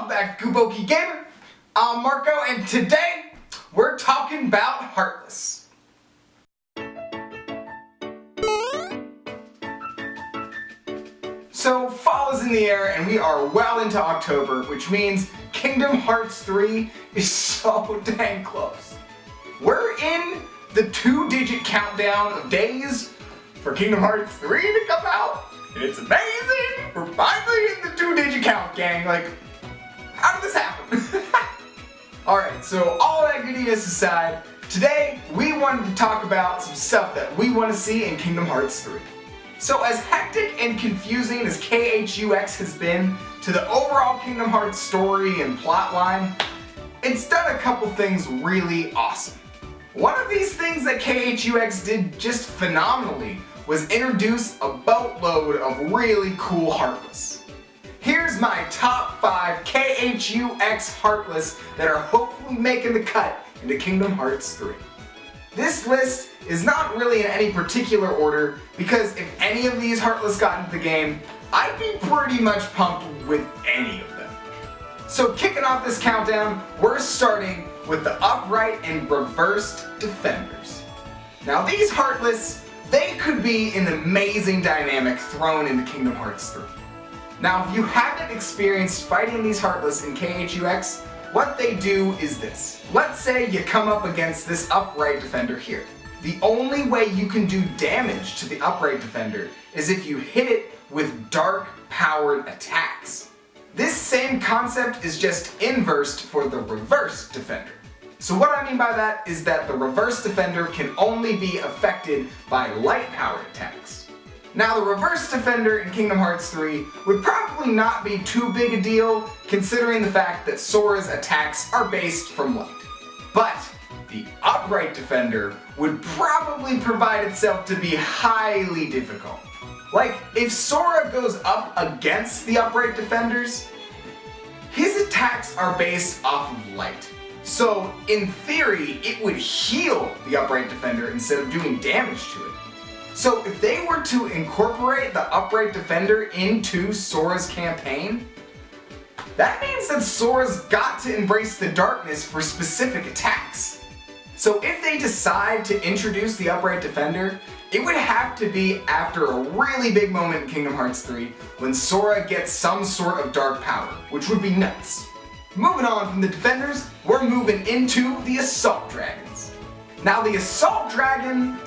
welcome back to Kupo Gamer. I'm Marco, and today we're talking about Heartless. So fall is in the air and we are well into October, which means Kingdom Hearts 3 is so dang close. We're in the 2-digit countdown of days for Kingdom Hearts 3 to come out, and it's amazing! We're finally in the 2-digit count, gang. Like, how did this happen? Alright, so all that goodiness aside, today we wanted to talk about some stuff that we want to see in Kingdom Hearts 3. So as hectic and confusing as KH3 has been to the overall Kingdom Hearts story and plotline, it's done a couple things really awesome. One of these things that KH3 did just phenomenally was introduce a boatload of really cool Heartless. Here's my top 5 KH3 Heartless that are hopefully making the cut into Kingdom Hearts 3. This list is not really in any particular order because if any of these Heartless got into the game, I'd be pretty much pumped with any of them. So kicking off this countdown, we're starting with the upright and reversed defenders. Now these Heartless, they could be an amazing dynamic thrown into Kingdom Hearts 3. Now if you haven't experienced fighting these Heartless in KH3, what they do is this. Let's say you come up against this upright defender here. The only way you can do damage to the upright defender is if you hit it with dark powered attacks. This same concept is just inversed for the reverse defender. So what I mean by that is that the reverse defender can only be affected by light powered attacks. Now the reverse defender in Kingdom Hearts 3 would probably not be too big a deal considering the fact that Sora's attacks are based from light. But the upright defender would probably provide itself to be highly difficult. Like, if Sora goes up against the upright defenders, his attacks are based off of light. So, in theory, it would heal the upright defender instead of doing damage to it. So, if they were to incorporate the upright defender into Sora's campaign, that means that Sora's got to embrace the darkness for specific attacks. So if they decide to introduce the upright defender, it would have to be after a really big moment in Kingdom Hearts 3 when Sora gets some sort of dark power, which would be nuts. Moving on from the defenders, we're moving into the Assault Dragons. Now the Assault Dragon,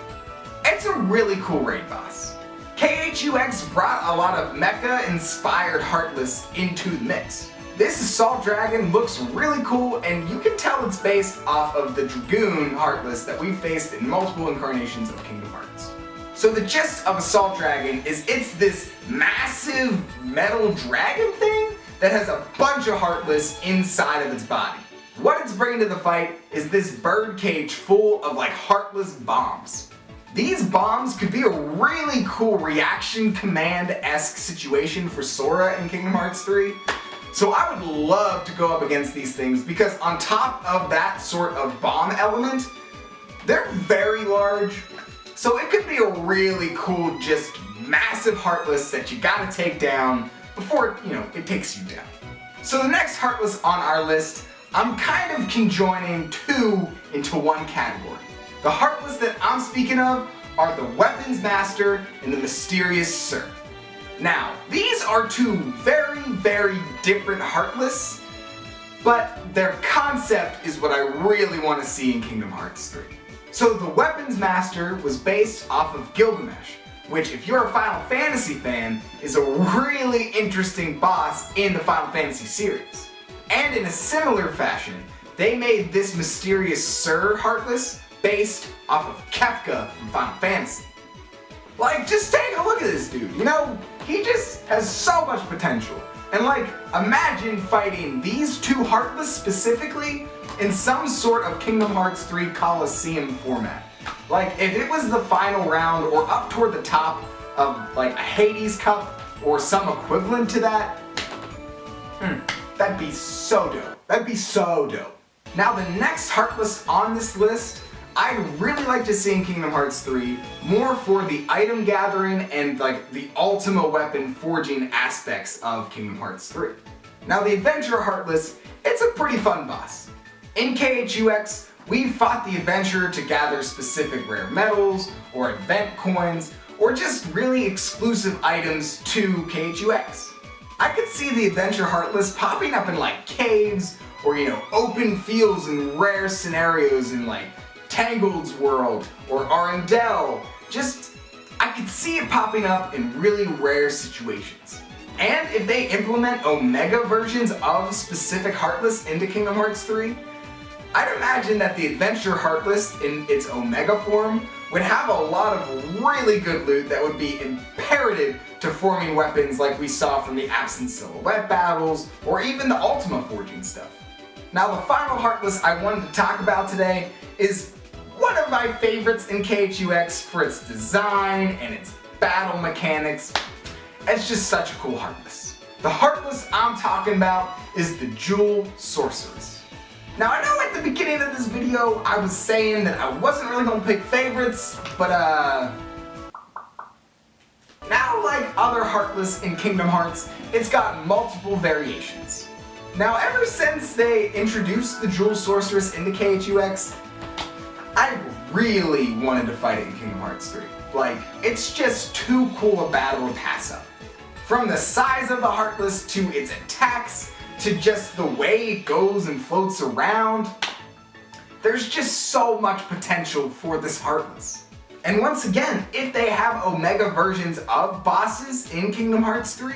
it's a really cool raid boss. KH3 brought a lot of mecha-inspired Heartless into the mix. This Assault Dragon looks really cool, and you can tell it's based off of the Dragoon Heartless that we've faced in multiple incarnations of Kingdom Hearts. So the gist of Assault Dragon is it's this massive metal dragon thing that has a bunch of Heartless inside of its body. What it's bringing to the fight is this bird cage full of like Heartless bombs. These bombs could be a really cool reaction command-esque situation for Sora in Kingdom Hearts 3. So I would love to go up against these things because on top of that sort of bomb element, they're very large. So it could be a really cool, just massive Heartless that you gotta take down before, it takes you down. So the next Heartless on our list, I'm kind of conjoining two into one category. The Heartless that I'm speaking of are the Weapons Master and the Mysterious Serf. Now, these are two very, very different Heartless, but their concept is what I really want to see in Kingdom Hearts 3. So the Weapons Master was based off of Gilgamesh, which if you're a Final Fantasy fan, is a really interesting boss in the Final Fantasy series. And in a similar fashion, they made this Mysterious Serf Heartless based off of Kefka from Final Fantasy. Like, just take a look at this dude, he just has so much potential. And like, imagine fighting these two Heartless specifically in some sort of Kingdom Hearts 3 Coliseum format. Like, if it was the final round or up toward the top of like a Hades Cup or some equivalent to that, that'd be so dope. That'd be so dope. Now the next Heartless on this list, I'd really like to see in Kingdom Hearts 3 more for the item gathering and like the Ultima weapon forging aspects of Kingdom Hearts 3. Now the Adventurer Heartless, it's a pretty fun boss. In KHUX, we fought the Adventurer to gather specific rare medals, or event coins, or just really exclusive items to KHUX. I could see the Adventurer Heartless popping up in like caves, or open fields and rare scenarios in like Tangled's world, or Arendelle. I could see it popping up in really rare situations. And if they implement Omega versions of specific Heartless into Kingdom Hearts 3, I'd imagine that the Adventurer Heartless in its Omega form would have a lot of really good loot that would be imperative to forming weapons like we saw from the Absent Silhouette battles, or even the Ultima forging stuff. Now the final Heartless I wanted to talk about today is one of my favorites in KHUX for its design and its battle mechanics. It's just such a cool Heartless. The Heartless I'm talking about is the Jewel Sorceress. Now I know at the beginning of this video I was saying that I wasn't really going to pick favorites, but now like other Heartless in Kingdom Hearts, it's got multiple variations. Now ever since they introduced the Jewel Sorceress into KHUX, I really wanted to fight it in Kingdom Hearts 3. Like, it's just too cool a battle to pass up. From the size of the Heartless to its attacks, to just the way it goes and floats around, there's just so much potential for this Heartless. And once again, if they have Omega versions of bosses in Kingdom Hearts 3,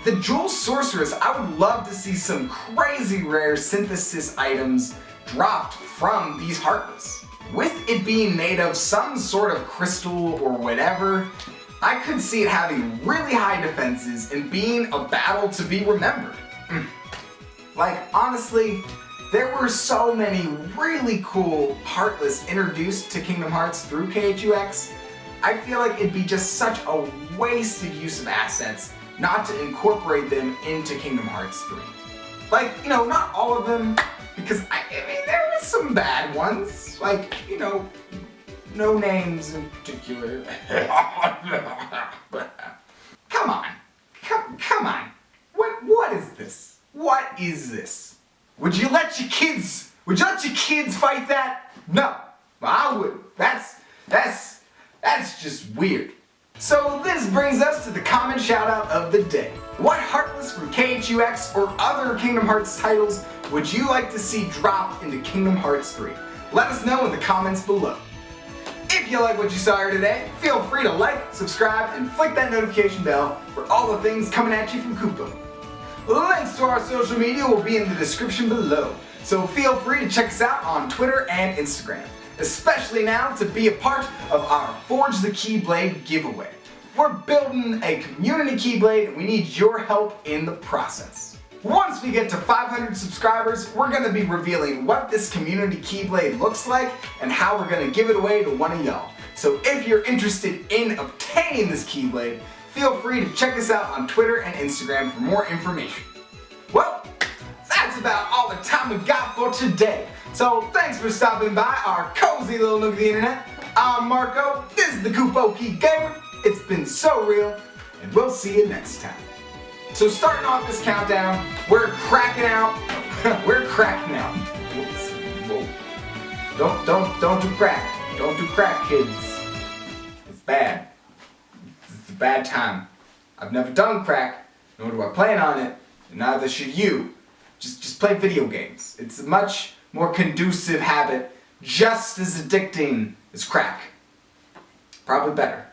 the Jewel Sorceress, I would love to see some crazy rare synthesis items dropped from these Heartless. With it being made of some sort of crystal or whatever, I could see it having really high defenses and being a battle to be remembered. Like, honestly, there were so many really cool Heartless introduced to Kingdom Hearts through KHUX, I feel like it'd be just such a wasted use of assets not to incorporate them into Kingdom Hearts 3. Like, not all of them, because I mean, there were some bad ones, like, no names in particular. But, come on. Come on. What is this? What is this? Would you let your kids fight that? No, I wouldn't. That's just weird. So this brings us to the comment shoutout of the day. What Heartless from KHUX or other Kingdom Hearts titles would you like to see dropped into Kingdom Hearts 3? Let us know in the comments below. If you like what you saw here today, feel free to like, subscribe, and flick that notification bell for all the things coming at you from Kupo. Links to our social media will be in the description below, so feel free to check us out on Twitter and Instagram, especially now to be a part of our Forge the Keyblade giveaway. We're building a community Keyblade and we need your help in the process. Once we get to 500 subscribers, we're going to be revealing what this community Keyblade looks like and how we're going to give it away to one of y'all. So if you're interested in obtaining this Keyblade, feel free to check us out on Twitter and Instagram for more information. Well, that's about all the time we got for today. So thanks for stopping by our cozy little nook of the internet. I'm Marco, this is the Kupo Key Gamer. It's been so real, and we'll see you next time. So starting off this countdown, we're cracking out. We're cracking out. Whoops. Whoa. Don't do crack. Don't do crack, kids. It's bad. It's a bad time. I've never done crack, nor do I plan on it, and neither should you. Just play video games. It's a much more conducive habit, just as addicting as crack. Probably better.